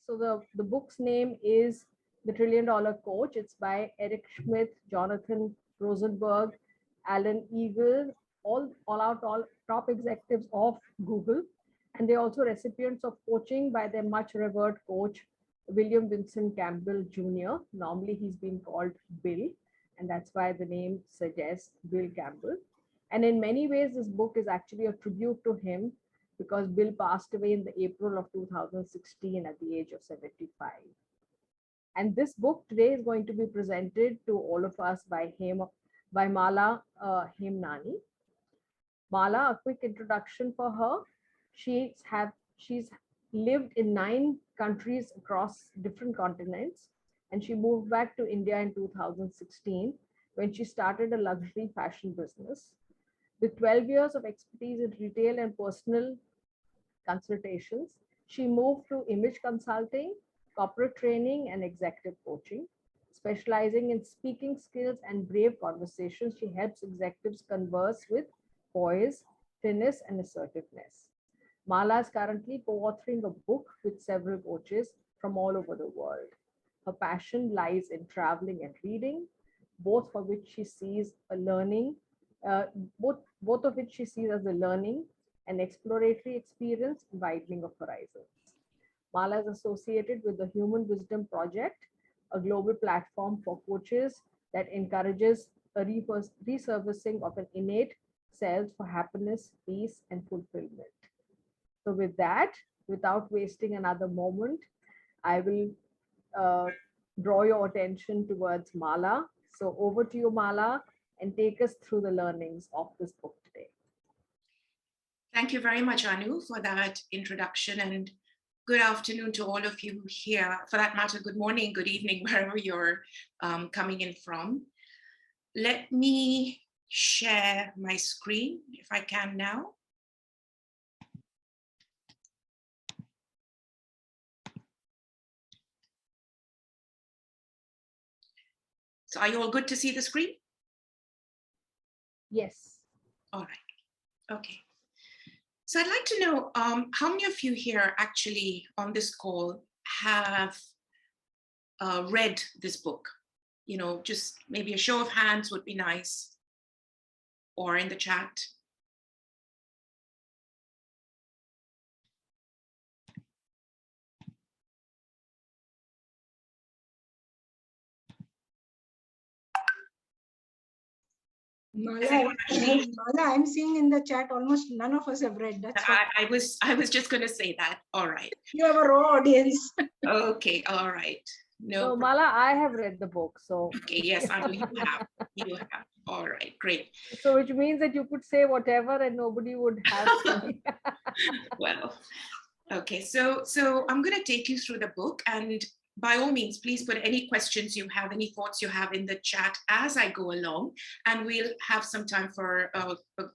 So the book's name is The $1 Trillion Coach. It's by Eric Schmidt, Jonathan Rosenberg, Alan Eagle, all top executives of Google. And they're also recipients of coaching by their much revered coach, William Vincent Campbell Jr. Normally he's been called Bill, and that's why the name suggests Bill Campbell. And in many ways, this book is actually a tribute to him because Bill passed away in the April of 2016 at the age of 75. And this book today is going to be presented to all of us by Mala Hemnani. Mala, a quick introduction for her. She's lived in 9 countries across different continents, and she moved back to India in 2016 when she started a luxury fashion business. With 12 years of expertise in retail and personal consultations, she moved to image consulting, corporate training, and executive coaching. Specializing in speaking skills and brave conversations, she helps executives converse with poise, finesse, and assertiveness. Mala is currently co-authoring a book with several coaches from all over the world. Her passion lies in traveling and reading, both for which she sees a learning, both of which she sees as a learning and exploratory experience, widening of horizons. Mala is associated with the Human Wisdom Project, a global platform for coaches that encourages a resurfacing of an innate self for happiness, peace, and fulfillment. So with that, without wasting another moment, I will draw your attention towards Mala. So over to you, Mala, and take us through the learnings of this book today. Thank you very much, Anu, for that introduction, and good afternoon to all of you here. For that matter, good morning, good evening, wherever you're coming in from. Let me share my screen if I can now. So are you all good to see the screen? Yes. All right. Okay. So I'd like to know how many of you here actually on this call have read this book? You know, just maybe a show of hands would be nice, or in the chat. Mala, I'm seeing in the chat almost none of us have read. That's I was just going to say that. All right. You have a raw audience. Okay. All right. No. So Mala, I have read the book. So okay. Yes, I know you have. You have. All right. Great. So which means that you could say whatever and nobody would have. Well, okay. So I'm going to take you through the book, and by all means, please put any questions you have, any thoughts you have in the chat as I go along, and we'll have some time for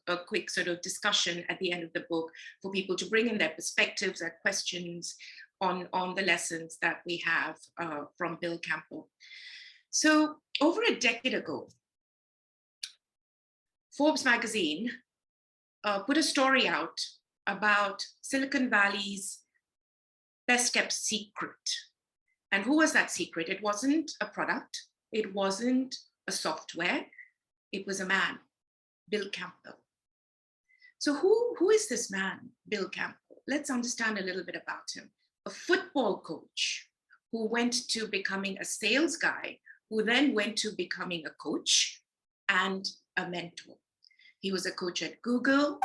a quick sort of discussion at the end of the book for people to bring in their perspectives or questions on the lessons that we have from Bill Campbell. So over a decade ago, Forbes magazine put a story out about Silicon Valley's best kept secret. And who was that secret? It wasn't a product. It wasn't a software. It was a man, Bill Campbell. So who is this man, Bill Campbell? Let's understand a little bit about him. A football coach who went to becoming a sales guy, who then went to becoming a coach and a mentor. He was a coach at Google,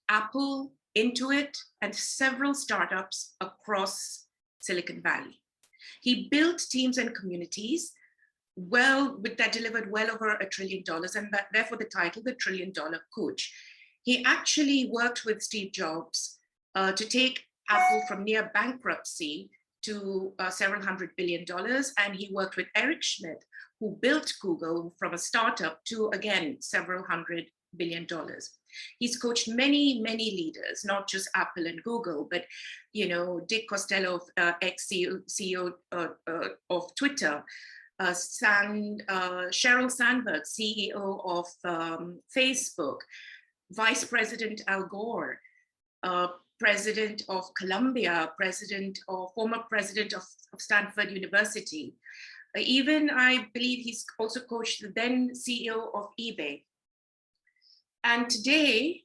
Apple, Intuit, and several startups across Silicon Valley. He built teams and communities that delivered well over $1 trillion, and therefore the title, The $1 Trillion Coach. He actually worked with Steve Jobs to take Apple from near bankruptcy to several $100 billion, and he worked with Eric Schmidt, who built Google from a startup to, again, several $100 billion. He's coached many, many leaders, not just Apple and Google, but, you know, Dick Costello, ex-CEO of Twitter, Sheryl Sandberg, CEO of Facebook, Vice President Al Gore, president of Columbia, former president of Stanford University. Even I believe he's also coached the then CEO of eBay. And today,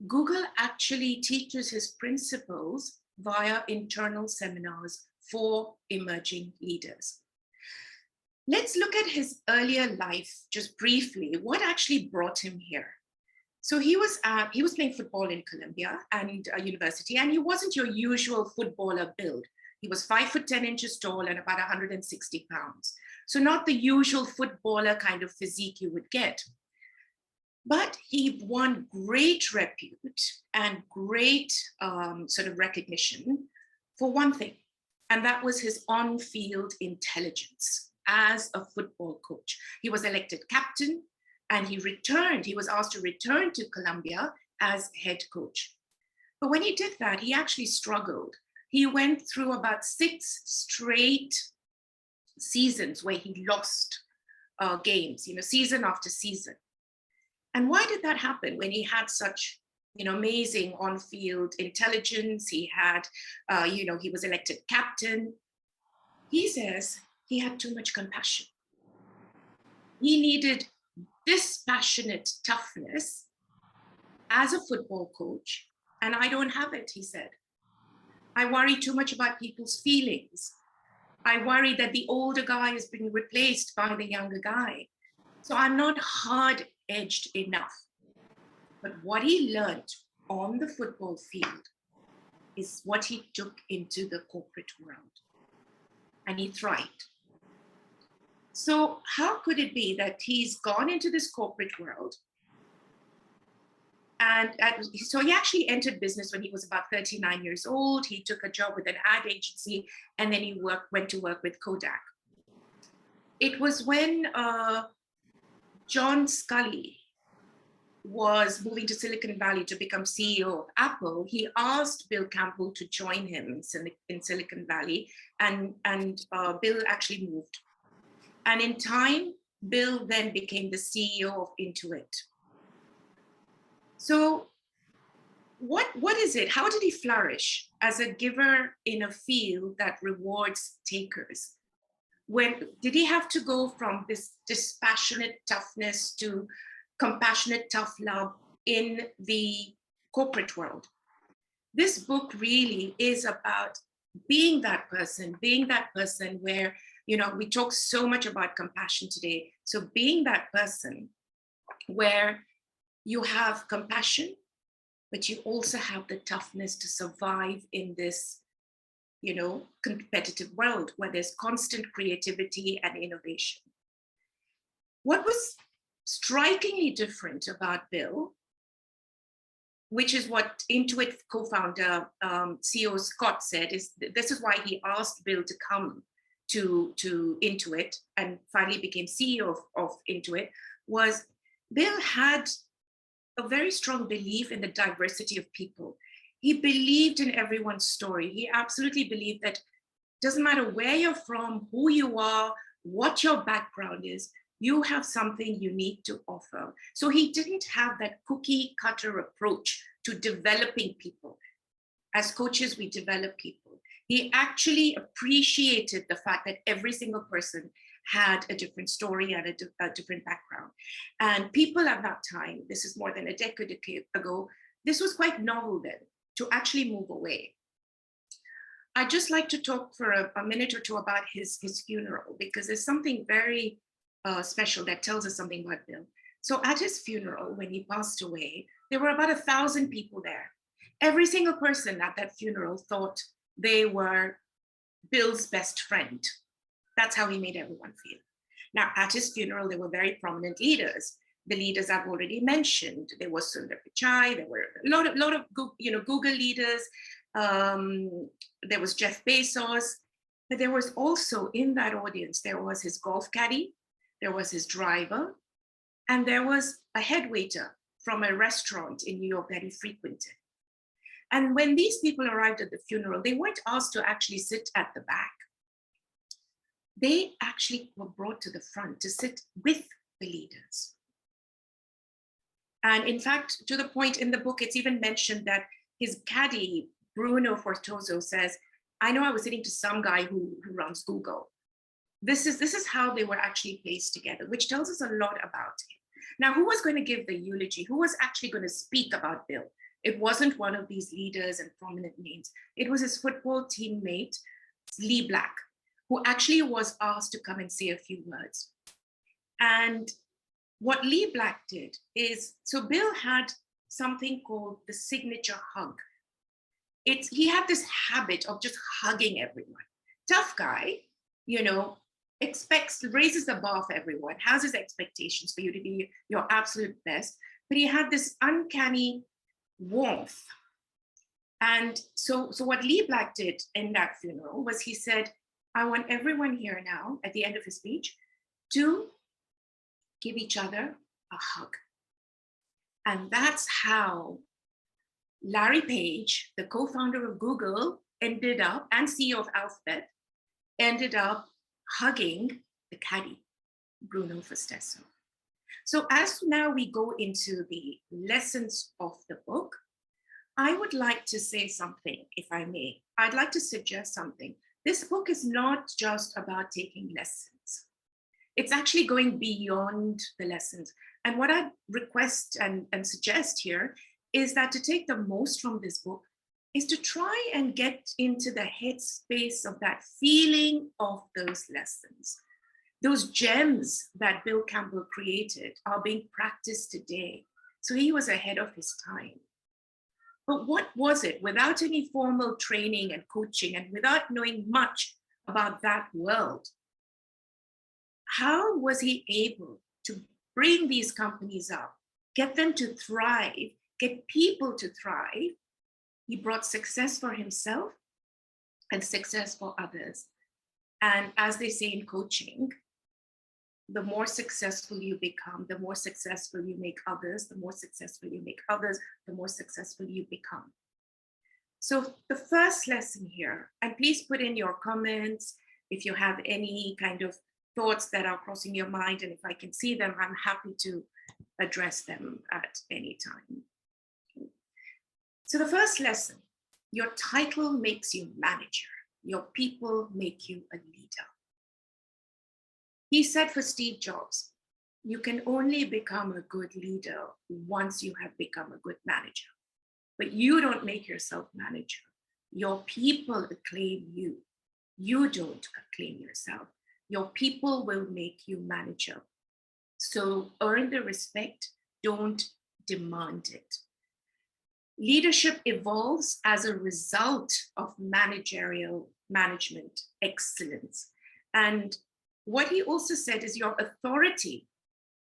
Google actually teaches his principles via internal seminars for emerging leaders. Let's look at his earlier life just briefly. What actually brought him here? So he was playing football in Columbia and University, and he wasn't your usual footballer build. He was 5'10" tall and about 160 pounds. So not the usual footballer kind of physique you would get. But he won great repute and great sort of recognition for one thing, and that was his on-field intelligence as a football coach. He was elected captain, and he was asked to return to Columbia as head coach. But when he did that, he actually struggled. He went through about 6 straight seasons where he lost games, season after season. And why did that happen when he had such, amazing on-field intelligence? He had, he was elected captain. He says he had too much compassion. He needed dispassionate toughness as a football coach, and I don't have it, he said. I worry too much about people's feelings. I worry that the older guy is being replaced by the younger guy. So I'm not hard-edged enough. But what he learned on the football field is what he took into the corporate world, and he thrived. So how could it be that he's gone into this corporate world? And so he actually entered business when he was about 39 years old. He took a job with an ad agency, and then he went to work with Kodak. It was when John Scully was moving to Silicon Valley to become CEO of Apple. He asked Bill Campbell to join him in Silicon Valley, and Bill actually moved. And in time, Bill then became the CEO of Intuit. So what is it? How did he flourish as a giver in a field that rewards takers? Did he have to go from this dispassionate toughness to compassionate tough love in the corporate world? This book really is about being that person where, we talk so much about compassion today. So being that person where you have compassion, but you also have the toughness to survive in this, competitive world where there's constant creativity and innovation. What was strikingly different about Bill, which is what Intuit co-founder CEO Scott said, is this is why he asked Bill to come to Intuit and finally became CEO of Intuit, was Bill had a very strong belief in the diversity of people. He believed in everyone's story. He absolutely believed that it doesn't matter where you're from, who you are, what your background is, you have something unique to offer. So he didn't have that cookie cutter approach to developing people. As coaches, we develop people. He actually appreciated the fact that every single person had a different story and a different background. And people at that time, this is more than a decade ago, this was quite novel then, to actually move away. I'd just like to talk for a minute or two about his funeral, because there's something very special that tells us something about Bill. So at his funeral, when he passed away, there were about 1,000 people there. Every single person at that funeral thought they were Bill's best friend. That's how he made everyone feel. Now, at his funeral, there were very prominent leaders. The leaders I've already mentioned. There was Sundar Pichai. There were a lot of Google leaders. There was Jeff Bezos. But there was also in that audience, there was his golf caddy, there was his driver, and there was a head waiter from a restaurant in New York that he frequented. And when these people arrived at the funeral, they weren't asked to actually sit at the back. They actually were brought to the front to sit with the leaders. And in fact, to the point in the book, it's even mentioned that his caddy, Bruno Fortoso, says, I know I was sitting to some guy who runs Google. This is how they were actually placed together, which tells us a lot about him. Now, who was going to give the eulogy? Who was actually going to speak about Bill? It wasn't one of these leaders and prominent names. It was his football teammate, Lee Black, who actually was asked to come and say a few words. And what Lee Black did is, so Bill had something called the signature hug. He had this habit of just hugging everyone. Tough guy, you know, raises the bar for everyone, has his expectations for you to be your absolute best, but he had this uncanny warmth. And so what Lee Black did in that funeral was he said, I want everyone here now, at the end of his speech, to give each other a hug. And that's how Larry Page, the co-founder of Google, ended up, and CEO of Alphabet, ended up hugging the caddy, Bruno Fortoso. So as now we go into the lessons of the book, I would like to say something, if I may. I'd like to suggest something. This book is not just about taking lessons. It's actually going beyond the lessons. And what I request and suggest here is that to take the most from this book is to try and get into the headspace of that feeling of those lessons. Those gems that Bill Campbell created are being practiced today. So he was ahead of his time. But what was it? Without any formal training and coaching and without knowing much about that world, how was he able to bring these companies up, get them to thrive, get people to thrive? He brought success for himself and success for others. And as they say in coaching, the more successful you become, the more successful you make others, the more successful you make others, the more successful you become. So the first lesson here, and please put in your comments if you have any kind of thoughts that are crossing your mind, and if I can see them, I'm happy to address them at any time. So the first lesson, your title makes you manager. Your people make you a leader. He said for Steve Jobs, you can only become a good leader once you have become a good manager. But you don't make yourself manager. Your people acclaim you. You don't acclaim yourself. Your people will make you manager. So earn the respect, don't demand it. Leadership evolves as a result of managerial management excellence. And what he also said is your authority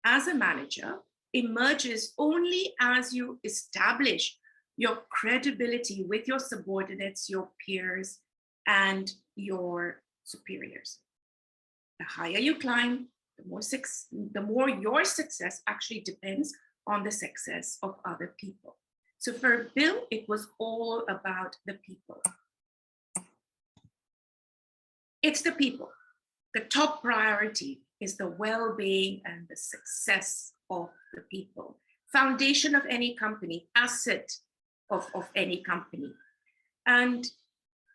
as a manager emerges only as you establish your credibility with your subordinates, your peers, and your superiors. The higher you climb, the more your success actually depends on the success of other people. So for Bill, it was all about the people. It's the people. The top priority is the well-being and the success of the people. Foundation of any company, asset of any company. And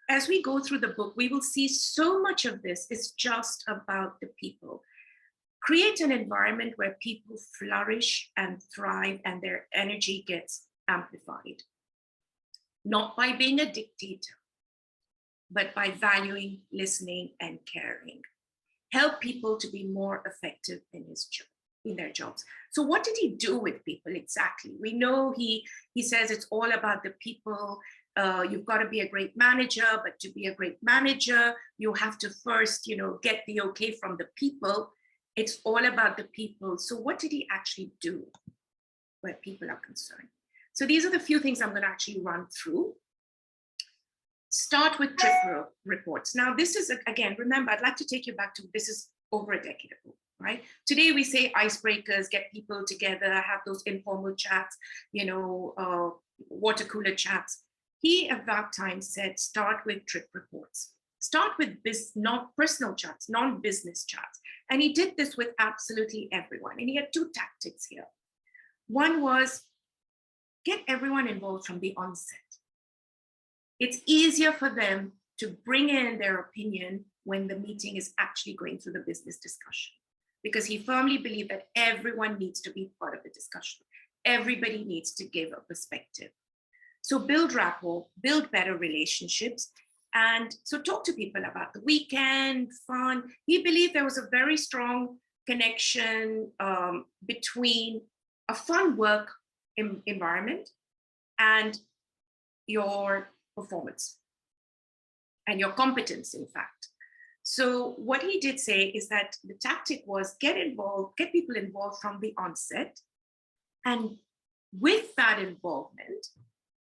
as we go through the book, we will see so much of this is just about the people. Create an environment where people flourish and thrive and their energy gets amplified. Not by being a dictator, but by valuing, listening, and caring. Help people to be more effective in their jobs. So what did he do with people exactly? We know he says it's all about the people. You've got to be a great manager, but to be a great manager, you have to first, get the okay from the people. It's all about the people. So what did he actually do where people are concerned? So these are the few things I'm going to actually run through. Start with trip reports. Now, this is, again, remember, I'd like to take you back to, this is over a decade ago, right? Today we say icebreakers, get people together, have those informal chats, water cooler chats. He at that time said, start with trip reports. Start with not personal chats, non-business chats. And he did this with absolutely everyone. And he had two tactics here. One was get everyone involved from the onset. It's easier for them to bring in their opinion when the meeting is actually going through the business discussion, because he firmly believed that everyone needs to be part of the discussion. Everybody needs to give a perspective. So build rapport, build better relationships. And so talk to people about the weekend, fun. He believed there was a very strong connection between a fun work environment and your performance and your competence, in fact. So what he did say is that the tactic was get involved, get people involved from the onset. And with that involvement,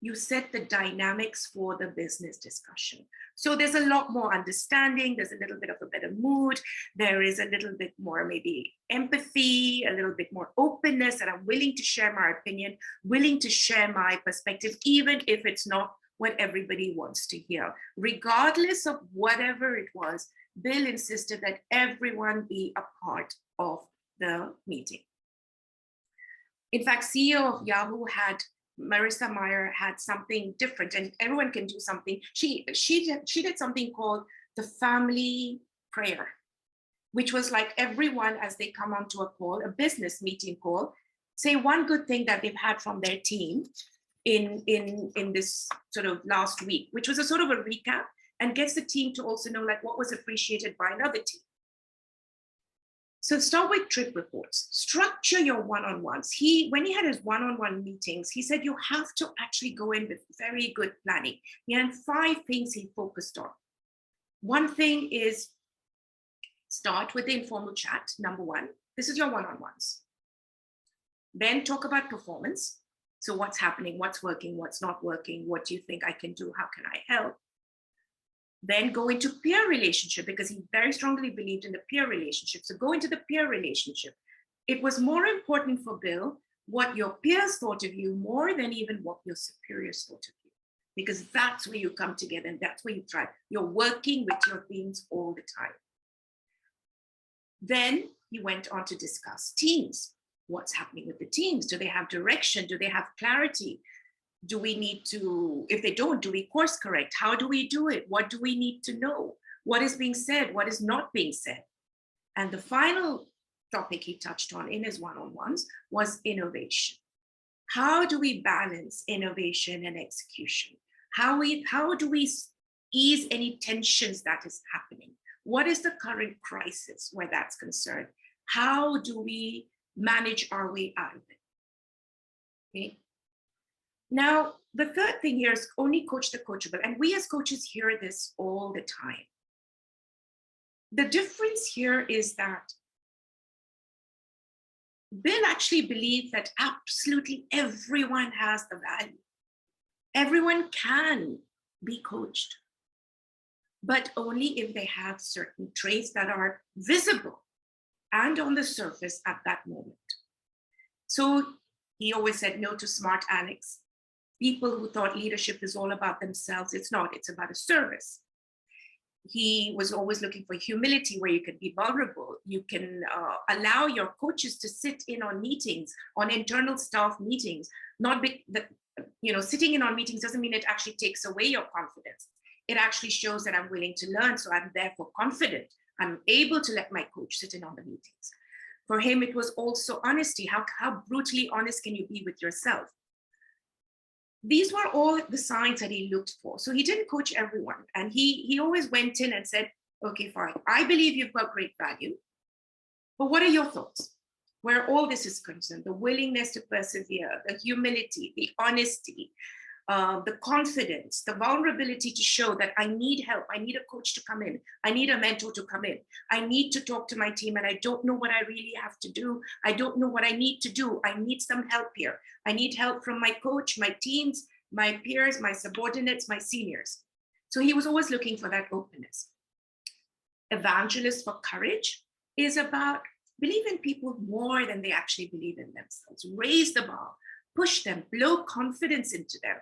you set the dynamics for the business discussion. So there's a lot more understanding, there's a little bit of a better mood, there is a little bit more maybe empathy, a little bit more openness, that I'm willing to share my opinion, willing to share my perspective, even if it's not what everybody wants to hear. Regardless of whatever it was, Bill insisted that everyone be a part of the meeting. In fact, CEO of Yahoo Marissa Mayer had something different, and everyone can do something. She did something called the family prayer, which was like everyone, as they come onto a call, a business meeting call, say one good thing that they've had from their team in this sort of last week, which was a sort of a recap, and gets the team to also know like what was appreciated by another team. So start with trip reports, structure your one-on-ones. When he had his one-on-one meetings, he said you have to actually go in with very good planning. He had 5 things he focused on. One thing is start with the informal chat, number 1. This is your one-on-ones. Then talk about performance. So what's happening, what's working, what's not working, what do you think I can do, how can I help? Then go into peer relationship, because he very strongly believed in the peer relationship. So go into the peer relationship. It was more important for Bill what your peers thought of you more than even what your superiors thought of you, because that's where you come together and that's where you thrive. You're working with your teams all the time. Then he went on to discuss teams. What's happening with the teams? Do they have direction? Do they have clarity? Do we need to, if they don't, do we course correct? How do we do it? What do we need to know? What is being said? What is not being said? And the final topic he touched on in his one-on-ones was innovation. How do we balance innovation and execution? How do we ease any tensions that is happening? What is the current crisis where that's concerned? How do we manage our way out of it? Okay. Now, the third thing here is only coach the coachable. And we as coaches hear this all the time. The difference here is that Bill actually believed that absolutely everyone has the value. Everyone can be coached, but only if they have certain traits that are visible and on the surface at that moment. So he always said no to smart Alex. People who thought leadership is all about themselves. It's not, it's about a service. He was always looking for humility, where you can be vulnerable. You can allow your coaches to sit in on meetings, on internal staff meetings. Sitting in on meetings doesn't mean it actually takes away your confidence. It actually shows that I'm willing to learn, so I'm therefore confident. I'm able to let my coach sit in on the meetings. For him, it was also honesty. How brutally honest can you be with yourself? These were all the signs that he looked for. So he didn't coach everyone. And he always went in and said, okay, fine, I believe you've got great value, but what are your thoughts? Where all this is concerned, the willingness to persevere, the humility, the honesty, the confidence, the vulnerability to show that I need help. I need a coach to come in. I need a mentor to come in. I need to talk to my team and I don't know what I really have to do. I don't know what I need to do. I need some help here. I need help from my coach, my teams, my peers, my subordinates, my seniors. So he was always looking for that openness. Evangelist for courage is about believing people more than they actually believe in themselves. Raise the bar, push them, blow confidence into them.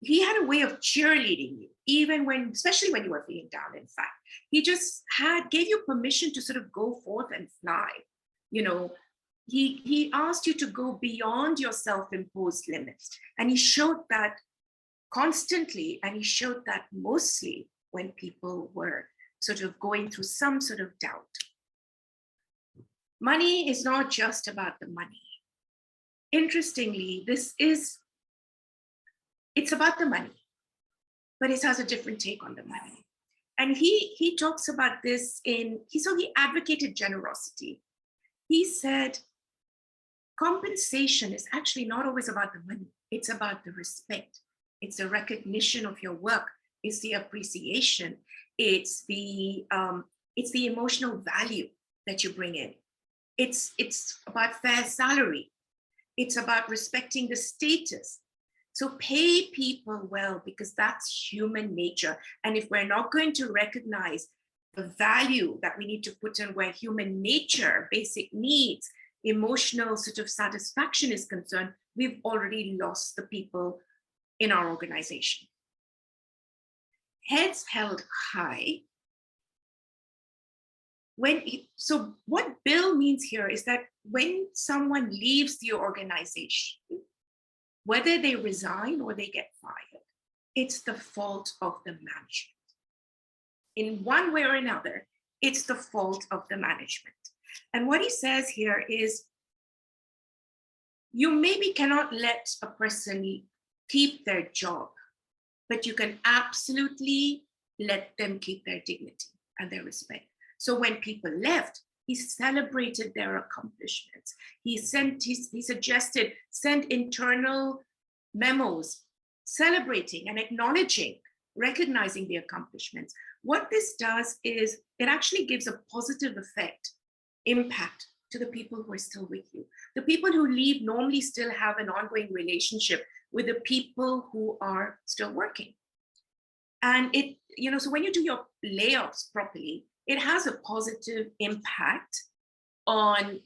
He had a way of cheerleading you, especially when you were feeling down, in fact. He just gave you permission to sort of go forth and fly. He asked you to go beyond your self-imposed limits. And he showed that constantly, and he showed that mostly when people were sort of going through some sort of doubt. Money is not just about the money. Interestingly, it's about the money, but it has a different take on the money. And he talks about this so he advocated generosity. He said, compensation is actually not always about the money. It's about the respect. It's the recognition of your work. It's the appreciation. It's the emotional value that you bring in. It's about fair salary. It's about respecting the status. So pay people well, because that's human nature. And if we're not going to recognize the value that we need to put in where human nature, basic needs, emotional sort of satisfaction is concerned, we've already lost the people in our organization. Heads held high. So what Bill means here is that when someone leaves the organization, whether they resign or they get fired, it's the fault of the management. In one way or another, it's the fault of the management. And what he says here is, you maybe cannot let a person keep their job, but you can absolutely let them keep their dignity and their respect. So when people left, he celebrated their accomplishments. He suggested, send internal memos celebrating and acknowledging, recognizing the accomplishments. What this does is it actually gives a positive impact to the people who are still with you. The people who leave normally still have an ongoing relationship with the people who are still working. And so when you do your layoffs properly, it has a positive impact on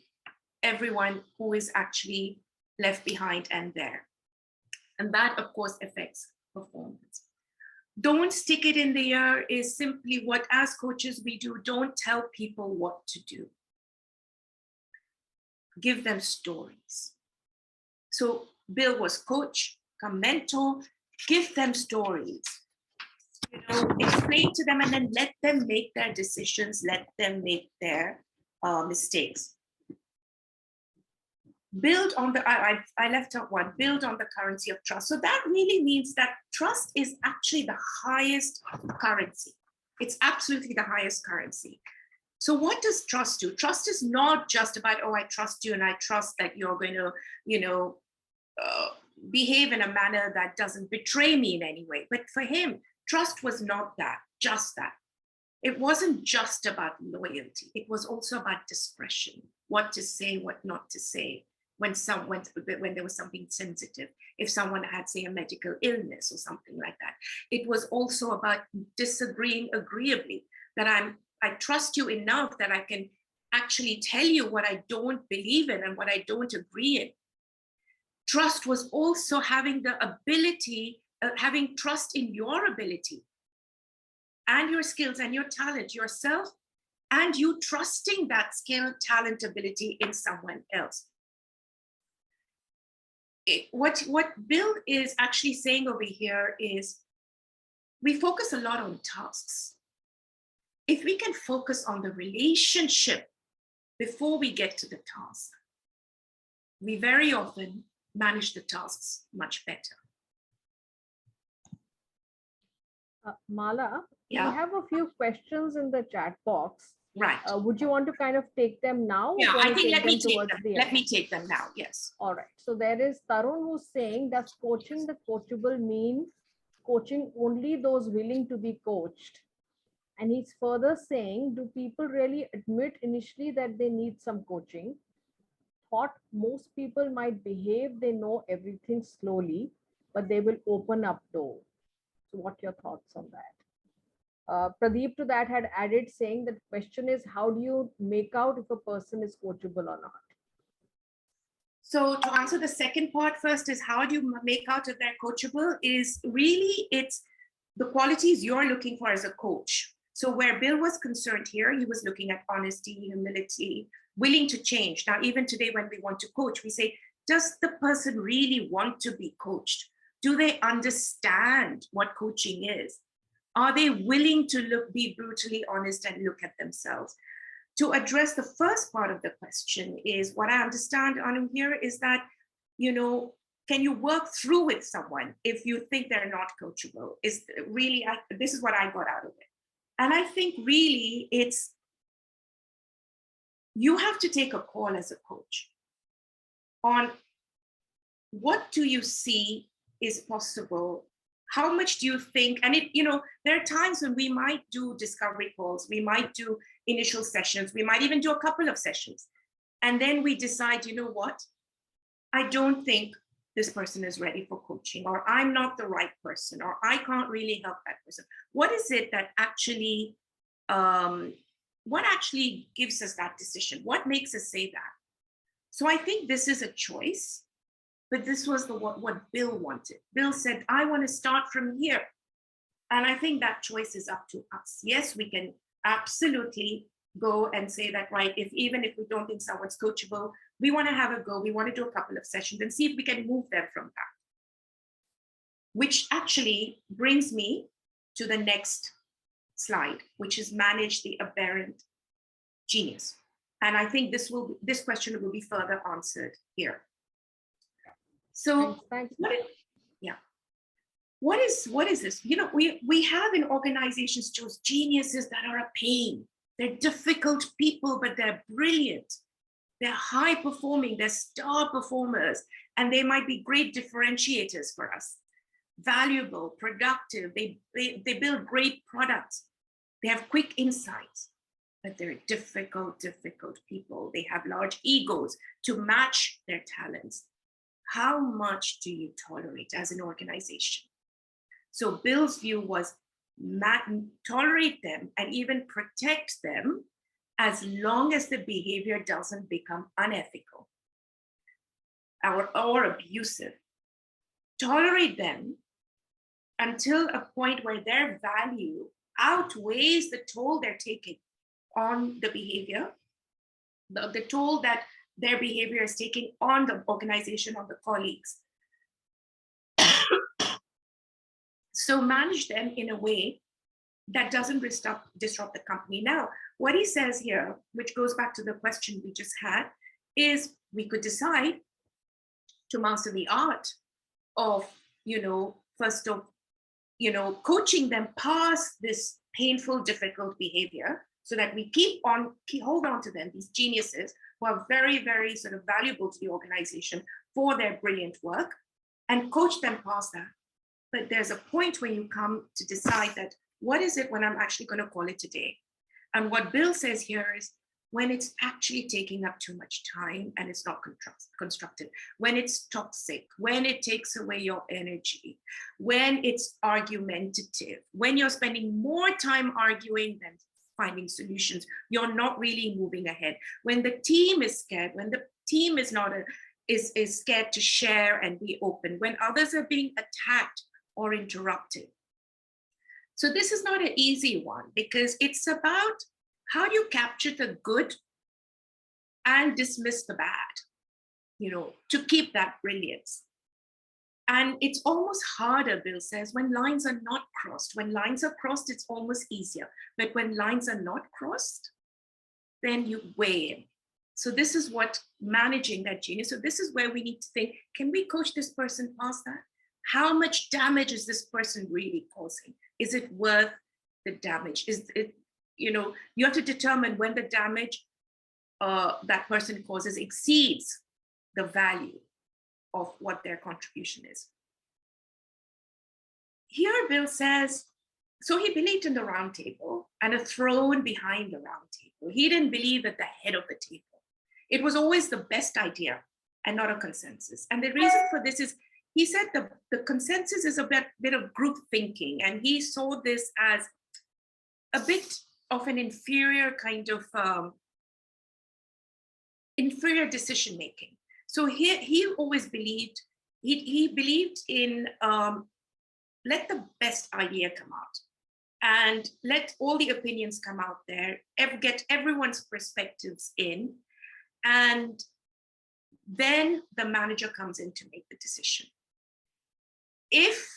everyone who is actually left behind and there. And that, of course, affects performance. Don't stick it in the air is simply what, as coaches, we do. Don't tell people what to do. Give them stories. So Bill was coach, come mentor, give them stories. Explain to them and then let them make their decisions, let them make their mistakes. Build on the, I left out one, build on the currency of trust. So that really means that trust is actually the highest currency. It's absolutely the highest currency. So what does trust do? Trust is not just about, oh, I trust you and I trust that you're going to, behave in a manner that doesn't betray me in any way. But for him, trust was not just that. It wasn't just about loyalty. It was also about discretion, what to say, what not to say when there was something sensitive, if someone had, say, a medical illness or something like that. It was also about disagreeing agreeably, that I trust you enough that I can actually tell you what I don't believe in and what I don't agree in. Trust was also having the ability, having trust in your ability and your skills and your talent, yourself, and you trusting that skill, talent, ability in someone else. What Bill is actually saying over here is, we focus a lot on tasks. If we can focus on the relationship before we get to the task, we very often manage the tasks much better. Mala, Yeah. we have a few questions in the chat box. Right. Would you want to kind of take them now? Yeah, I think let me take towards them. the Let end? me take them now. Yes. All right. So there is Tarun who's saying, does coaching the coachable mean coaching only those willing to be coached? And he's further saying, do people really admit initially that they need some coaching? Thought most people might behave, they know everything slowly, but they will open up though. So what are your thoughts on that? Pradeep to that had added saying that the question is, how do you make out if a person is coachable or not? So to answer the second part first is, how do you make out if they're coachable? Is really, it's the qualities you're looking for as a coach. So where Bill was concerned here, he was looking at honesty, humility, willing to change. Now, even today when we want to coach, we say, does the person really want to be coached? Do they understand what coaching is? Are they willing to be brutally honest and look at themselves? To address the first part of the question is, what I understand, Anu, here is that, can you work through with someone if you think they're not coachable? Is really, this is what I got out of it. And I think really you have to take a call as a coach on what do you see is possible. How much do you think? And there are times when we might do discovery calls, we might do initial sessions, we might even do a couple of sessions. And then we decide, you know what? I don't think this person is ready for coaching, or I'm not the right person, or I can't really help that person. What is it that actually, what actually gives us that decision? What makes us say that? So I think this is a choice. But this was what Bill wanted. Bill said, I want to start from here. And I think that choice is up to us. Yes, we can absolutely go and say that, right, even if we don't think someone's coachable, we want to have a go. We want to do a couple of sessions and see if we can move them from that. Which actually brings me to the next slide, which is manage the aberrant genius. And I think this question will be further answered here. So, thanks. Yeah. What is this? We have in organizations those geniuses that are a pain. They're difficult people, but they're brilliant. They're high performing, they're star performers, and they might be great differentiators for us. Valuable, productive, they build great products. They have quick insights, but they're difficult people. They have large egos to match their talents. How much do you tolerate as an organization? So Bill's view was tolerate them and even protect them as long as the behavior doesn't become unethical or abusive. Tolerate them until a point where their value outweighs the toll they're taking on the behavior, the toll that their behavior is taking on the organization, on the colleagues. So manage them in a way that doesn't disrupt the company. Now, what he says here, which goes back to the question we just had, is we could decide to master the art of, coaching them past this painful, difficult behavior so that we hold on to them, these geniuses who are very, very sort of valuable to the organization for their brilliant work, and coach them past that. But there's a point when you come to decide that, what is it when I'm actually going to call it today? And what Bill says here is when it's actually taking up too much time and it's not constructive, when it's toxic, when it takes away your energy, when it's argumentative, when you're spending more time arguing than finding solutions, you're not really moving ahead. When the team is scared, when the team is scared to share and be open, when others are being attacked or interrupted. So this is not an easy one, because it's about how do you capture the good and dismiss the bad, to keep that brilliance. And it's almost harder, Bill says, when lines are not crossed. When lines are crossed, it's almost easier. But when lines are not crossed, then you weigh in. So this is what managing that genius. So this is where we need to think, can we coach this person past that? How much damage is this person really causing? Is it worth the damage? Is it, you have to determine when the damage that person causes exceeds the value of what their contribution is. Here, Bill says, so he believed in the round table and a throne behind the round table. He didn't believe at the head of the table. It was always the best idea and not a consensus. And the reason for this is, he said the consensus is a bit of group thinking, and he saw this as a bit of an inferior kind of inferior decision making. So he always believed, he believed in let the best idea come out and let all the opinions come out there, get everyone's perspectives in, and then the manager comes in to make the decision. if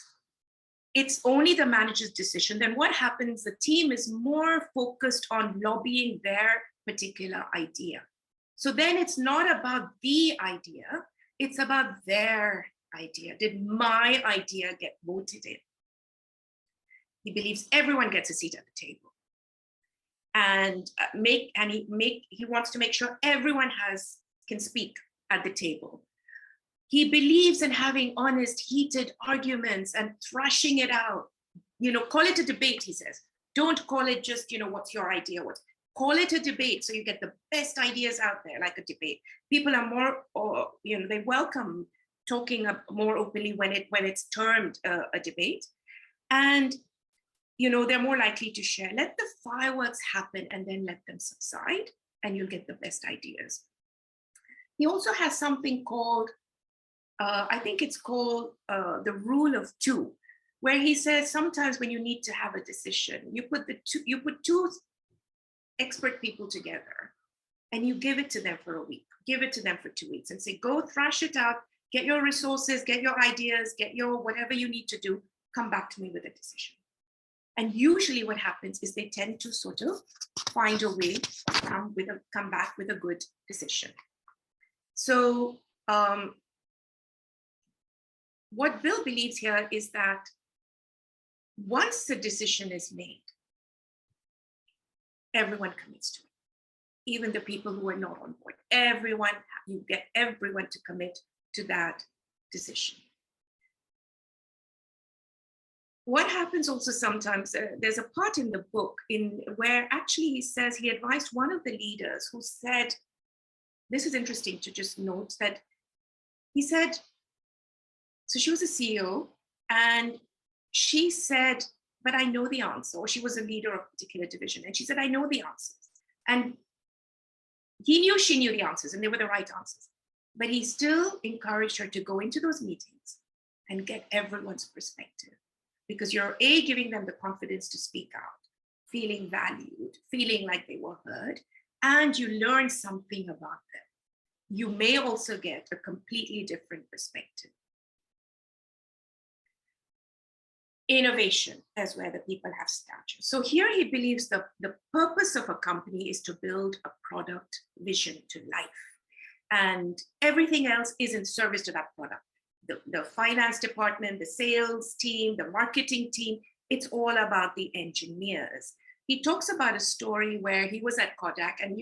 it's only the manager's decision, then what happens? The team is more focused on lobbying their particular idea. So then it's not about the idea, it's about their idea. Did my idea get voted in? He believes everyone gets a seat at the table. And he wants to make sure everyone can speak at the table. He believes in having honest, heated arguments and thrashing it out. Call it a debate, he says. Don't call it just, what's your idea? Call it a debate so you get the best ideas out there, like a debate. People are more, they welcome talking more openly when it's termed a debate. And, they're more likely to share. Let the fireworks happen and then let them subside, and you'll get the best ideas. He also has something called, I think it's called the rule of two, where he says sometimes when you need to have a decision, you put two expert people together and you give it to them for a week, give it to them for 2 weeks and say, go thrash it out, get your resources, get your ideas, get your whatever you need to do, come back to me with a decision. And usually what happens is they tend to sort of find a way to come back with a good decision. So what Bill believes here is that once the decision is made, everyone commits to it, even the people who are not on board. You get everyone to commit to that decision. What happens also sometimes, there's a part in the book where actually he says he advised one of the leaders who said, this is interesting to just note that he said, so she was a CEO and she said, but I know the answer, or she was a leader of a particular division. And she said, I know the answers. And he knew she knew the answers and they were the right answers. But he still encouraged her to go into those meetings and get everyone's perspective. Because you're giving them the confidence to speak out, feeling valued, feeling like they were heard, and you learn something about them. You may also get a completely different perspective. Innovation is where the people have stature. So here he believes the purpose of a company is to build a product vision to life. And everything else is in service to that product. The finance department, the sales team, the marketing team, it's all about the engineers. He talks about a story where he was at Kodak, and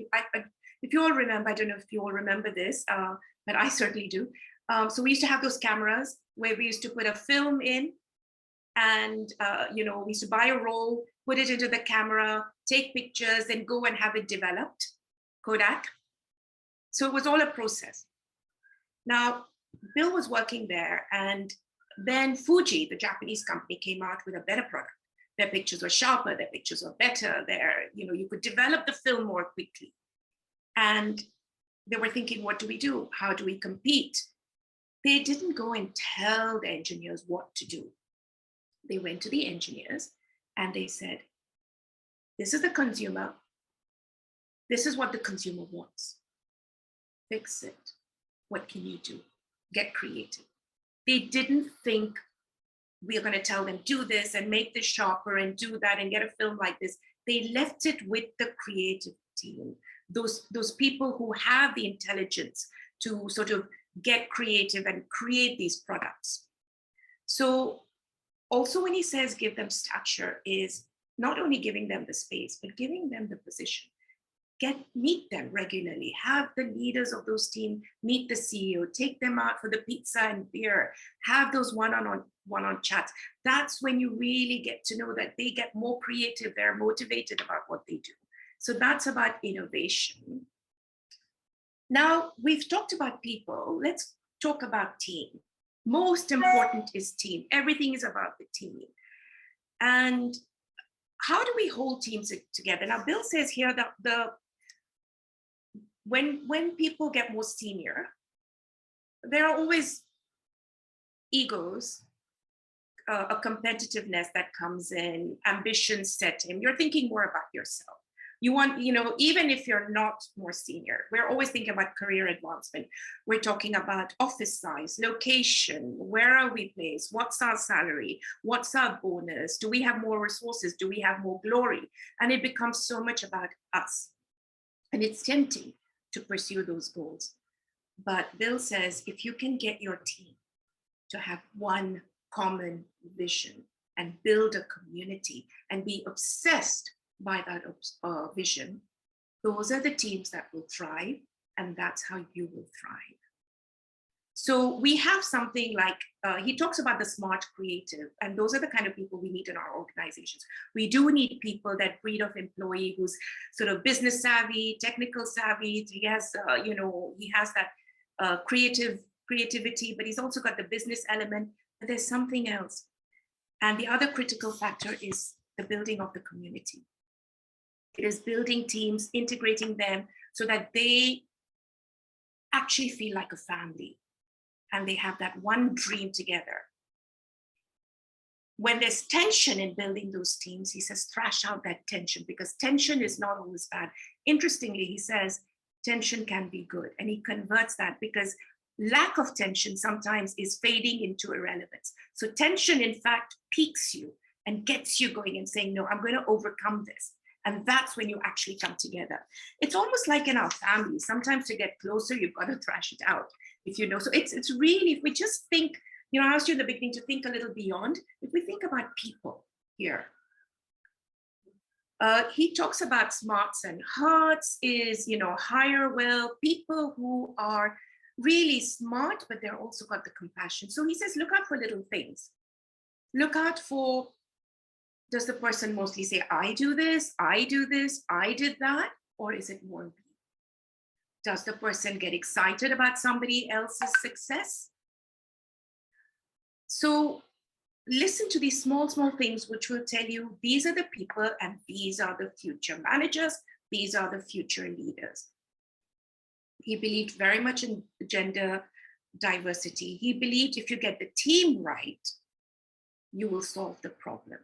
if you all remember, I don't know if you all remember this, but I certainly do. So we used to have those cameras where we used to put a film in, and we used to buy a roll, put it into the camera, take pictures, then go and have it developed, Kodak. So it was all a process. Now, Bill was working there, and then Fuji, the Japanese company, came out with a better product. Their pictures were sharper, their pictures were better, you could develop the film more quickly. And they were thinking, what do we do? How do we compete? They didn't go and tell the engineers what to do. They went to the engineers and they said, this is the consumer. This is what the consumer wants. Fix it. What can you do? Get creative. They didn't think we're going to tell them do this and make this sharper and do that and get a film like this. They left it with the creative team, those people who have the intelligence to sort of get creative and create these products. So also when he says give them stature is not only giving them the space, but giving them the position. Meet them regularly, have the leaders of those teams meet the CEO, take them out for the pizza and beer, have those one-on chats. That's when you really get to know that they get more creative, they're motivated about what they do. So that's about innovation. Now, we've talked about people, let's talk about team. Most important is team. Everything is about the team. And how do we hold teams together? Now, Bill says here that when people get more senior, there are always egos, a competitiveness that comes in, ambitions set in. You're thinking more about yourself. You want, even if you're not more senior, we're always thinking about career advancement. We're talking about office size, location, where are we placed? What's our salary? What's our bonus? Do we have more resources? Do we have more glory? And it becomes so much about us. And it's tempting to pursue those goals. But Bill says, if you can get your team to have one common vision and build a community and be obsessed by that vision, those are the teams that will thrive, and that's how you will thrive. So we have something like, he talks about the smart creative, and those are the kind of people we need in our organizations. We do need people, that breed of employee who's sort of business savvy, technical savvy. He has, he has that creativity, but he's also got the business element, but there's something else. And the other critical factor is the building of the community. It is building teams, integrating them so that they actually feel like a family and they have that one dream together. When there's tension in building those teams, he says, thrash out that tension, because tension is not always bad. Interestingly, he says, tension can be good. And he converts that, because lack of tension sometimes is fading into irrelevance. So tension, in fact, piques you and gets you going and saying, no, I'm going to overcome this. And that's when you actually come together. It's almost like in our family. Sometimes to get closer, you've got to thrash it out, So it's really, if we just think, I asked you in the beginning to think a little beyond. If we think about people here, he talks about smarts and hearts is, higher will, people who are really smart, but they're also got the compassion. So he says, look out for little things. Look out for, does the person mostly say, I do this, I did that, or is it more me? Does the person get excited about somebody else's success? So listen to these small things which will tell you, these are the people and these are the future managers, these are the future leaders. He believed very much in gender diversity. He believed if you get the team right, you will solve the problem.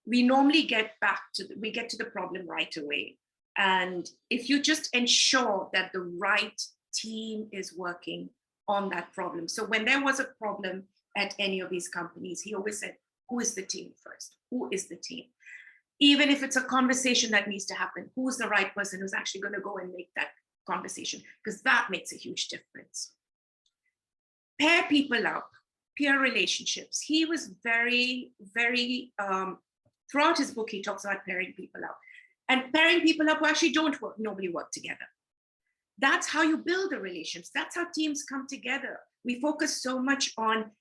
We normally get to the problem right away. And if you just ensure that the right team is working on that problem. So when there was a problem at any of these companies, he always said, who is the team first? Who is the team? Even if it's a conversation that needs to happen, who's the right person who's actually going to go and make that conversation? Because that makes a huge difference. Pair people up, peer relationships. He was very, very, throughout his book, he talks about pairing people up. And pairing people up who actually normally work together. That's how you build the relationships. That's how teams come together. We focus so much on,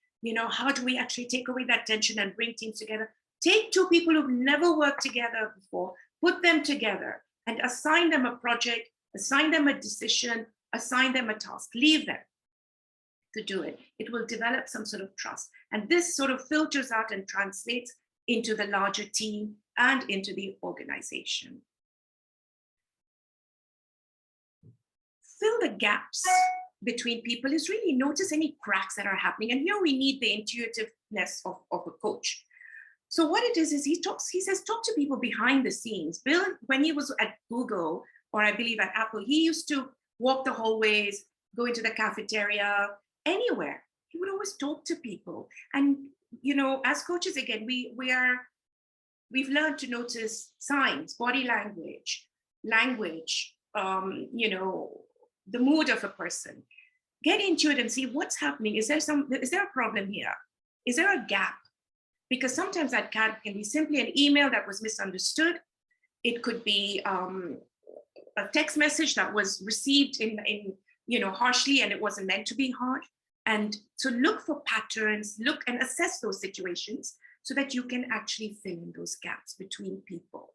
how do we actually take away that tension and bring teams together? Take two people who've never worked together before, put them together and assign them a project, assign them a decision, assign them a task, leave them to do it. It will develop some sort of trust. And this sort of filters out and translates into the larger team and into the organization. Fill the gaps between people is really notice any cracks that are happening. And here we need the intuitiveness of a coach. So what it is he says, talk to people behind the scenes. Bill, when he was at Google, or I believe at Apple, he used to walk the hallways, go into the cafeteria, anywhere. He would always talk to people. And, as coaches, again, we've learned to notice signs, body language, the mood of a person. Get into it and see what's happening. Is there a problem here? Is there a gap? Because sometimes that gap can be simply an email that was misunderstood. It could be a text message that was received in harshly, and it wasn't meant to be harsh. And so look for patterns, look and assess those situations so that you can actually fill in those gaps between people.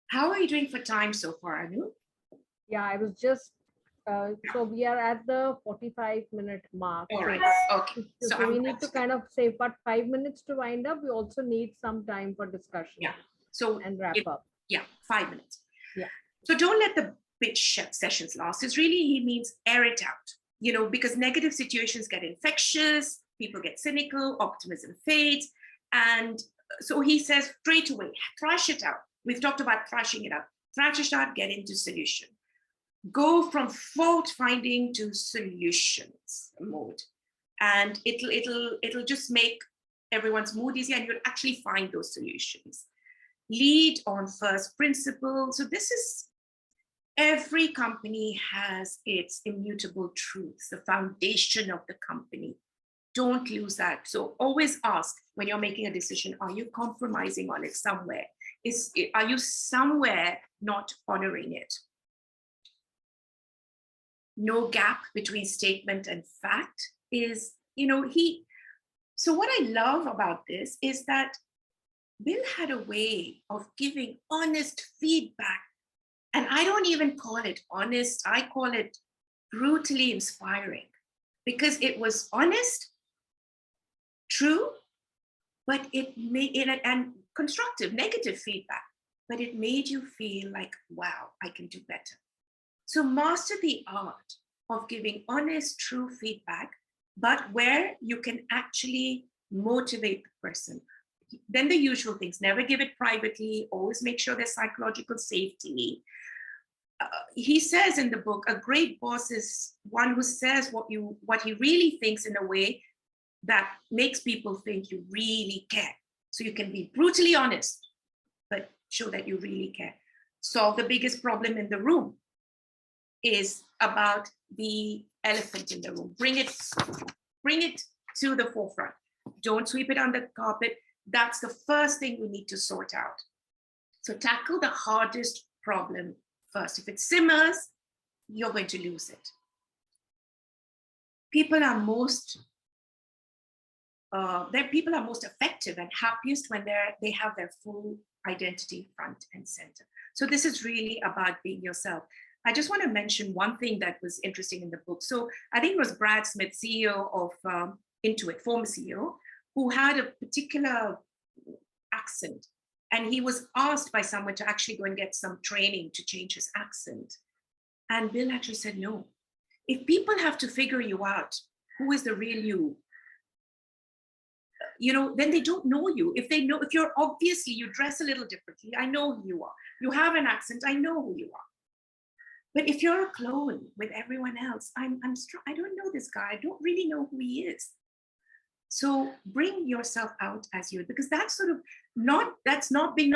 How are you doing for time so far, Anu? Yeah, I was just, so we are at the 45-minute mark. All right, okay. So we need to kind of say, but 5 minutes to wind up. We also need some time for discussion. Yeah. So and wrap up. Yeah, 5 minutes. Yeah. So don't let the bitch sessions last. He means air it out, because negative situations get infectious, people get cynical, optimism fades. And so he says straight away, thrash it out. We've talked about thrashing it out. Thrash it out, get into solution. Go from fault finding to solutions mode. And it'll just make everyone's mood easier, and you'll actually find those solutions. Lead on first principles. So this is, every company has its immutable truths, the foundation of the company. Don't lose that. So always ask when you're making a decision, are you compromising on it somewhere? Are you somewhere not honoring it? No gap between statement and fact is, so what I love about this is that Bill had a way of giving honest feedback. And I don't even call it honest, I call it brutally inspiring, because it was honest, true, but it made it, and constructive, negative feedback, but it made you feel like, wow, I can do better. So master the art of giving honest, true feedback, but where you can actually motivate the person. Then the usual things, never give it privately, always make sure there's psychological safety. He says in the book, a great boss is one who says what he really thinks in a way that makes people think you really care. So you can be brutally honest, but show that you really care. Solve the biggest problem in the room is about the elephant in the room. Bring it to the forefront. Don't sweep it under the carpet. That's the first thing we need to sort out. So tackle the hardest problem first. If it simmers, you're going to lose it. People are most effective and happiest when they have their full identity front and center. So this is really about being yourself. I just want to mention one thing that was interesting in the book. So I think it was Brad Smith, CEO of Intuit, former CEO, who had a particular accent. And he was asked by someone to actually go and get some training to change his accent. And Bill actually said, no. If people have to figure you out, who is the real you, then they don't know you. If you're obviously, you dress a little differently, I know who you are. You have an accent, I know who you are. But if you're a clone with everyone else, I don't know this guy. I don't really know who he is. So bring yourself out as you, because that's not being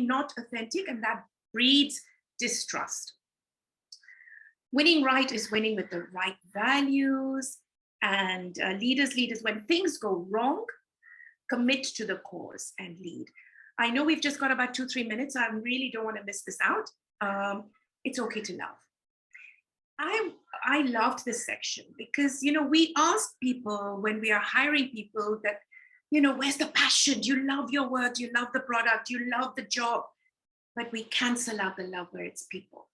not authentic, and that breeds distrust. Winning right is winning with the right values, and leaders, when things go wrong, commit to the cause and lead. I know we've just got about 2-3 minutes. I really don't want to miss this out. It's okay to love. I loved this section because, we ask people when we are hiring people that, where's the passion? Do you love your work? Do you love the product? Do you love the job? But we cancel out the love where it's people.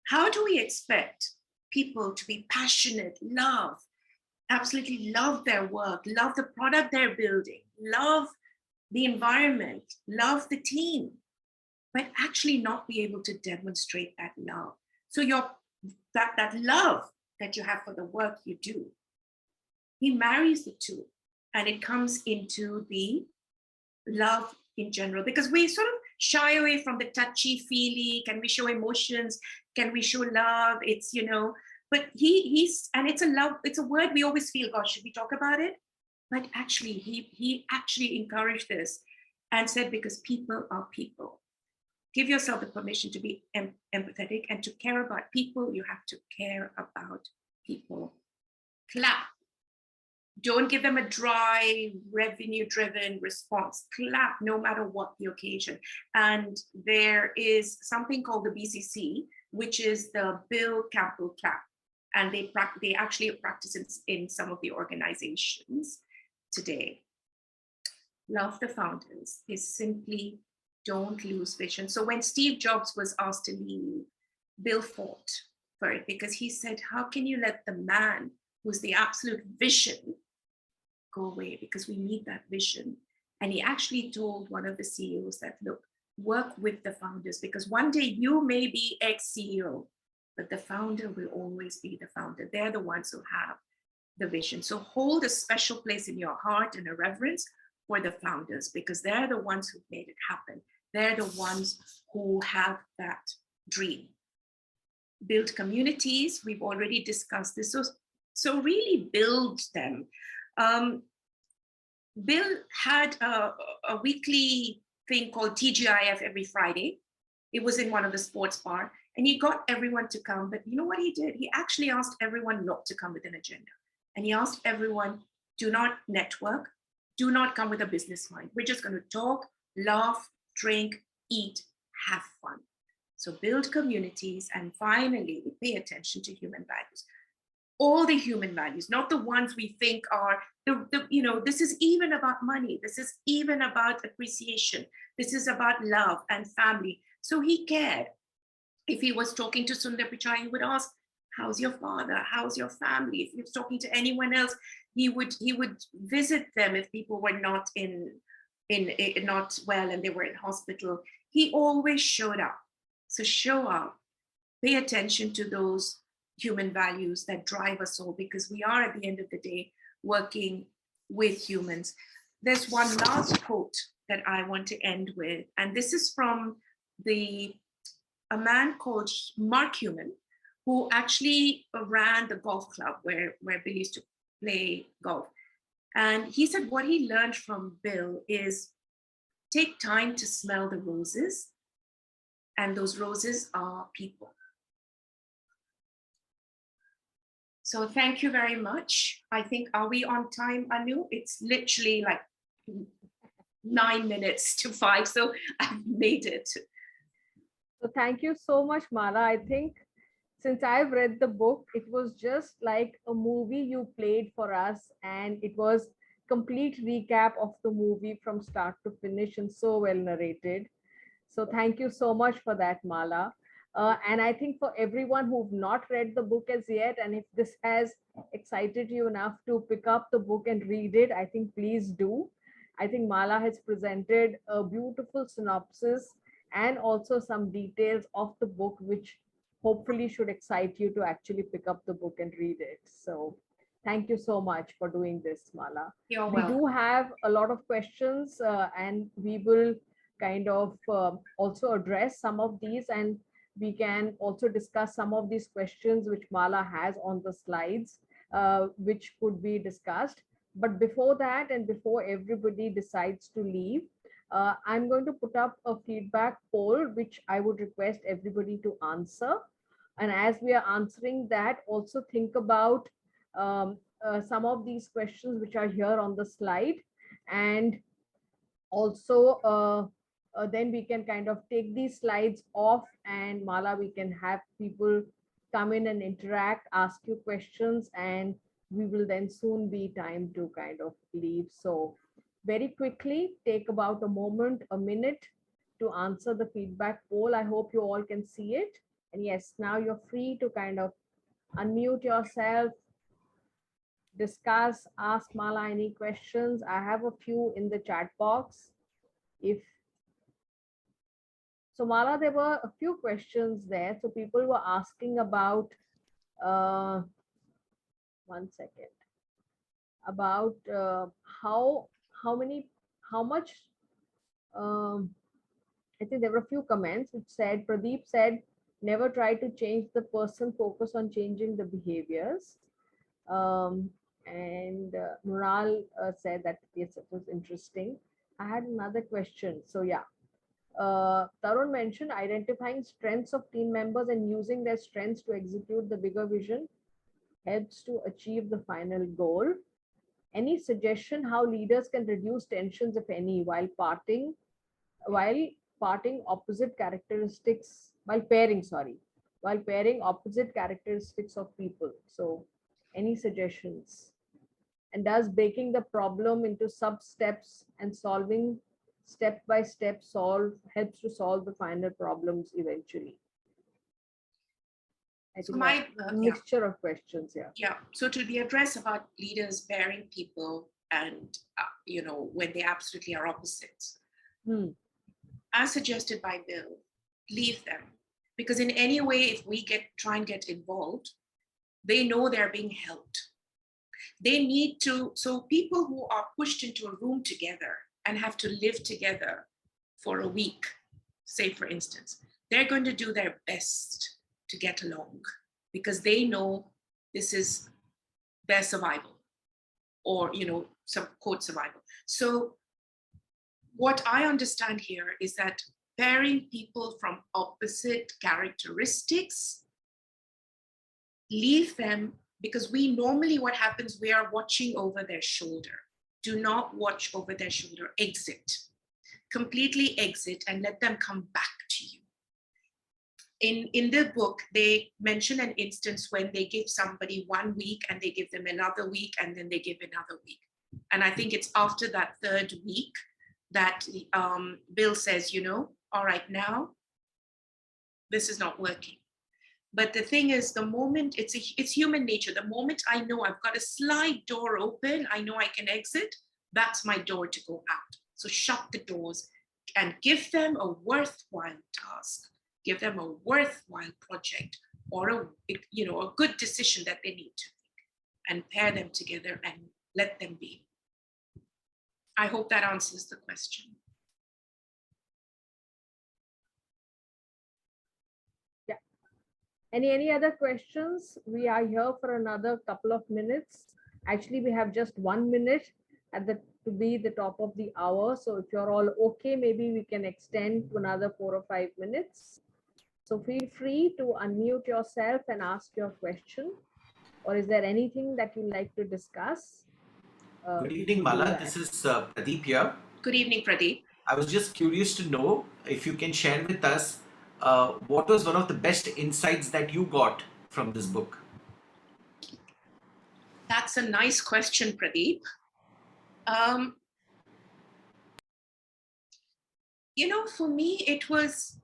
How do we expect people to be passionate, absolutely love their work, love the product they're building, love the environment, love the team, but actually not be able to demonstrate that love? So that love that you have for the work you do, he marries the two, and it comes into the love in general, because we sort of shy away from the touchy-feely, can we show emotions, can we show love, it's, but and it's a word we always feel, gosh, should we talk about it? But actually, he actually encouraged this and said, because people are people. Give yourself the permission to be empathetic, and to care about people, you have to care about people. Clap. Don't give them a dry, revenue-driven response. Clap no matter what the occasion. And there is something called the BCC, which is the Bill Campbell clap. And they actually practice in some of the organizations today. Love the founders is simply don't lose vision. So when Steve Jobs was asked to leave, Bill fought for it, because he said, how can you let the man who's the absolute vision go away? Because we need that vision. And he actually told one of the CEOs that, look, work with the founders, because one day you may be ex-CEO, but the founder will always be the founder. They're the ones who have the vision. So hold a special place in your heart and a reverence for the founders, because they're the ones who made it happen. They're the ones who have that dream. Build communities, we've already discussed this. So really build them. Bill had a weekly thing called TGIF every Friday. It was in one of the sports bar, and he got everyone to come. But you know what he did? He actually asked everyone not to come with an agenda. And he asked everyone, do not network, do not come with a business mind. We're just going to talk, laugh, drink, eat, have fun. So build communities, and finally pay attention to human values. All the human values, not the ones we think are, this is even about money. This is even about appreciation. This is about love and family. So he cared. If he was talking to Sundar Pichai, he would ask, how's your father? How's your family? If he was talking to anyone else, he would visit them if people were not not well and they were in hospital. He always showed up. So show up, pay attention to those human values that drive us all, because we are at the end of the day working with humans. There's one last quote that I want to end with, and this is from a man called Mark Human, who actually ran the golf club where Bill used to play golf. And he said what he learned from Bill is take time to smell the roses, and those roses are people. So thank you very much. I think, are we on time, Anu? It's literally like 9 minutes to 5, so I've made it. So thank you so much, Mala. I think since I've read the book, it was just like a movie you played for us, and it was complete recap of the movie from start to finish, and so well narrated. So thank you so much for that, Mala. And I think for everyone who've not read the book as yet, and if this has excited you enough to pick up the book and read it, I think please do. I think Mala has presented a beautiful synopsis and also some details of the book, which hopefully should excite you to actually pick up the book and read it. So thank you so much for doing this, Mala. You're We welcome. do have a lot of questions, and we will kind of also address some of these, and we can also discuss some of these questions which Mala has on the slides, which could be discussed. But before that, and before everybody decides to leave, I'm going to put up a feedback poll, which I would request everybody to answer. And as we are answering that, also think about some of these questions which are here on the slide. And also, then we can kind of take these slides off, and Mala, we can have people come in and interact, ask you questions, and we will then soon be time to kind of leave. So very quickly, take about a minute to answer the feedback poll. I hope you all can see it. And yes, now you're free to kind of unmute yourself, discuss, ask Mala any questions. I have a few in the chat box. So Mala, there were a few questions there. So people were asking about, one second, about how much, I think there were a few comments which said, Pradeep said, never try to change the person, focus on changing the behaviors. And Mural said that, yes, it was interesting. I had another question. So yeah. Tarun mentioned identifying strengths of team members and using their strengths to execute the bigger vision helps to achieve the final goal. Any suggestion how leaders can reduce tensions, if any, while pairing opposite characteristics, while pairing opposite characteristics of people? So any suggestions? And does breaking the problem into sub steps and solving step by step helps to solve the final problems eventually? I think a mixture of questions here. Yeah. So to the address about leaders pairing people and when they absolutely are opposites, as suggested by Bill, leave them, because in any way, if we try and get involved, they know they're being helped. They need to. So people who are pushed into a room together and have to live together for a week say for instance, they're going to do their best to get along because they know this is their survival, or, you know, some quote survival. So what I understand here is that pairing people from opposite characteristics, leave them, because we normally, what happens, we are watching over their shoulder. Do not watch over their shoulder. Exit. Completely exit and let them come back to you. In the book, they mention an instance when they give somebody 1 week and they give them another week and then they give another week. And I think it's after that third week that Bill says, you know, all right, now this is not working. But the thing is, the moment, it's human nature. The moment I know I've got a slide door open, I know I can exit, that's my door to go out. So shut the doors and give them a worthwhile task, give them a worthwhile project, or a good decision that they need to make, and pair them together and let them be. I hope that answers the question. Any other questions? We are here for another couple of minutes. Actually, we have just 1 minute to be the top of the hour. So if you're all okay, maybe we can extend to another 4 or 5 minutes. So feel free to unmute yourself and ask your question. Or is there anything that you'd like to discuss? Good evening, Mala. This is Pradeep here. Good evening, Pradeep. I was just curious to know if you can share with us what was one of the best insights that you got from this book? That's a nice question, Pradeep. For me, it was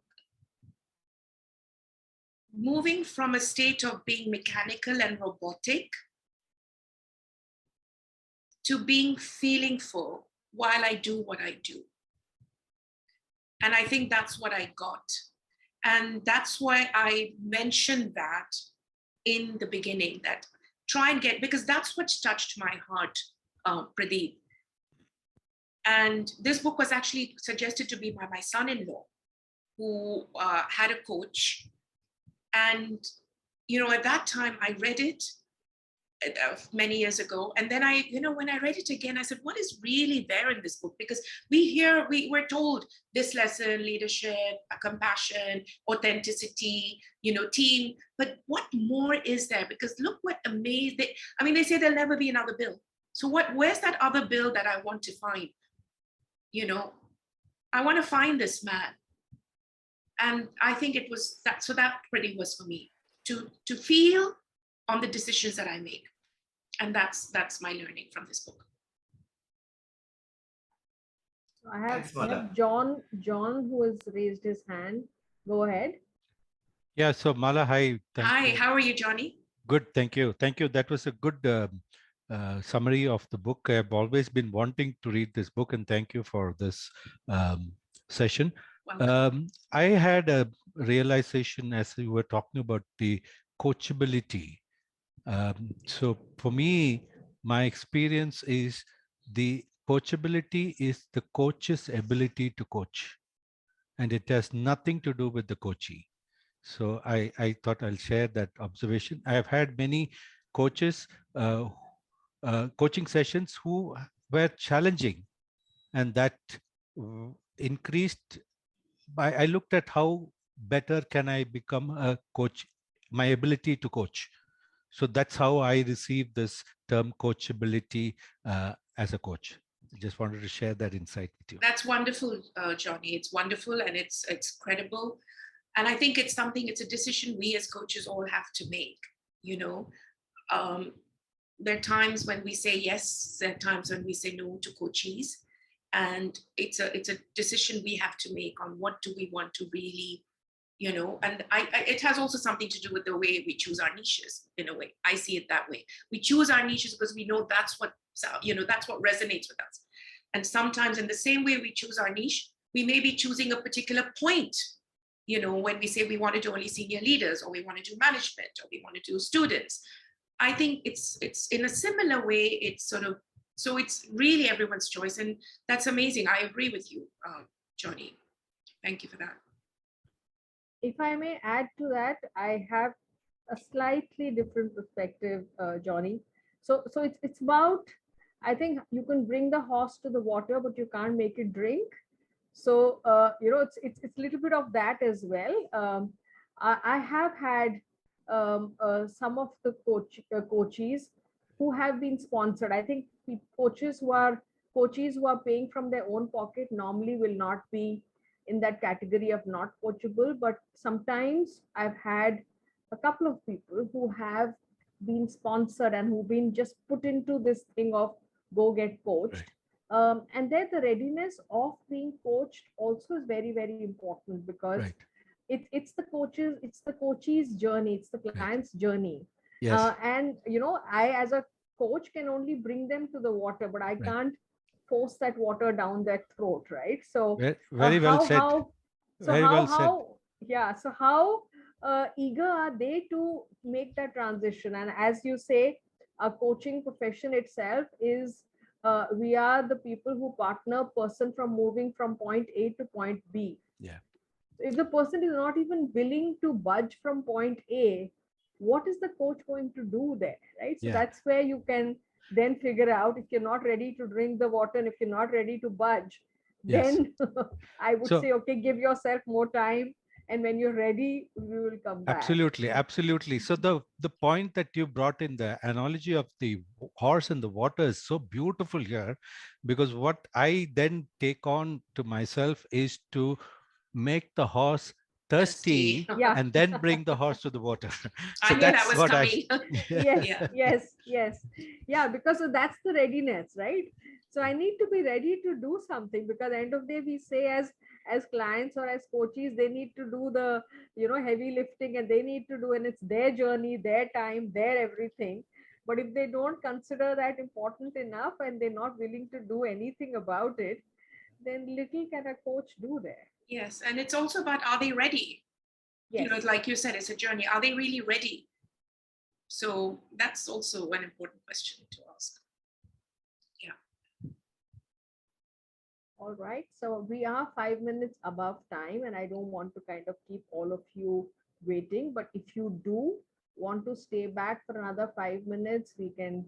moving from a state of being mechanical and robotic to being feelingful while I do what I do. And I think that's what I got. And that's why I mentioned that in the beginning, that try and get, because that's what touched my heart, Pradeep. And this book was actually suggested to me by my son-in-law, who had a coach. And, at that time I read it many years ago. And then when I read it again, I said, what is really there in this book? Because we're told this lesson, leadership, compassion, authenticity, team, but what more is there? Because look what amazing, they say there'll never be another Bill. So where's that other Bill that I want to find? I want to find this man. And I think it was that, so that pretty was for me to feel on the decisions that I make. And that's my learning from this book. I have John who has raised his hand. Go ahead. Yeah, so Mala, hi. Hi, how are you, Johnny? Good, thank you. Thank you. That was a good summary of the book. I've always been wanting to read this book, and thank you for this session. I had a realization as you were talking about the coachability. So for me, my experience is the coachability is the coach's ability to coach, and it has nothing to do with the coachee. So I thought I'll share that observation. I have had many coaches, coaching sessions who were challenging, and that increased. I looked at how better can I become a coach, my ability to coach. So that's how I received this term coachability as a coach. I just wanted to share that insight with you. That's wonderful, Johnny. It's wonderful and it's credible. And I think it's a decision we as coaches all have to make. There are times when we say yes, there are times when we say no to coachees. And it's a decision we have to make on what do we want to really, and it has also something to do with the way we choose our niches, in a way. I see it that way. We choose our niches because we know that's what resonates with us. And sometimes in the same way we choose our niche, we may be choosing a particular point, when we say we want to do only senior leaders, or we want to do management, or we want to do students. I think it's in a similar way, so it's really everyone's choice. And that's amazing. I agree with you, Johnny. Thank you for that. if I may add to that, I have a slightly different perspective, Johnny. So it's about, I think you can bring the horse to the water, but you can't make it drink. So it's a little bit of that as well. I have had some of the coaches who have been sponsored. I think coaches who are paying from their own pocket normally will not be in that category of not coachable. But sometimes I've had a couple of people who have been sponsored and who've been just put into this thing of go get coached. And then the readiness of being coached also is very, very important, because Right. it's the coach's journey, it's the client's journey. Yes. And I as a coach can only bring them to the water, but I Right. can't force that water down their throat, right? So Very well said. Very well said. so how eager are they to make that transition? And as you say, a coaching profession itself is we are the people who partner person from moving from point A to point B. Yeah. If the person is not even willing to budge from point A, what is the coach going to do there, right? So Yeah. that's where you can then figure out, if you're not ready to drink the water and if you're not ready to budge, Yes. then I would So say, okay, give yourself more time, and when you're ready, we will come back. absolutely, absolutely. So the point that you brought in, the analogy of the horse and the water, is so beautiful here, because what I then take on to myself is to make the horse thirsty Yeah. and then bring the horse to the water. I So knew that that's was what coming. Yes, Yeah. yes. Yeah, because so that's the readiness, right? So I need to be ready to do something, because end of the day we say, as clients or as coaches, they need to do the heavy lifting, and they need to do, and it's their journey, their time, their everything. But if they don't consider that important enough and they're not willing to do anything about it, then little can a coach do there. Yes, and it's also about, are they ready? Yes. Like you said, it's a journey. Are they really ready? So that's also an important question to ask. All right. So we are 5 minutes above time, and I don't want to kind of keep all of you waiting. But if you do want to stay back for another 5 minutes, we can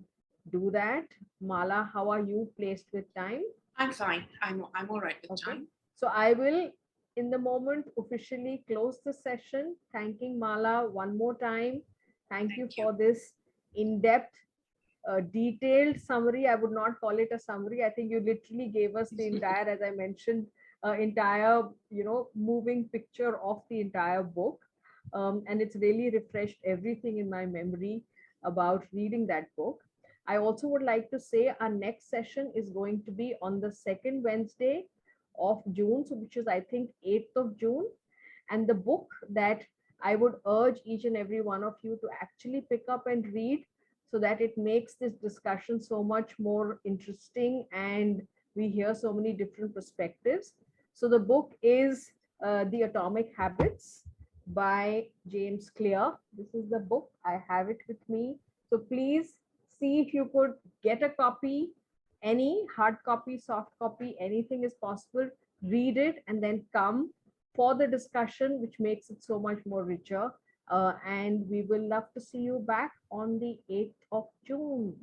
do that. Mala, how are you placed with time? I'm fine. I'm all right with time. So I will, in the moment, officially close the session. Thanking Mala one more time. Thank you for this in-depth, detailed summary. I would not call it a summary. I think you literally gave us the entire, as I mentioned, entire, moving picture of the entire book. And it's really refreshed everything in my memory about reading that book. I also would like to say our next session is going to be on the second Wednesday of June, so which is, I think, 8th of June. And the book that I would urge each and every one of you to actually pick up and read, so that it makes this discussion so much more interesting and we hear so many different perspectives. So the book is The Atomic Habits by James Clear. This is the book. I have it with me. So please see if you could get a copy, any hard copy, soft copy, anything is possible. Read it and then come for the discussion, which makes it so much more richer. And we will love to see you back on the 8th of June.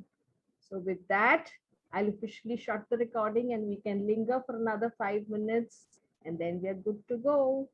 So with that, I'll officially shut the recording and we can linger for another 5 minutes and then we are good to go.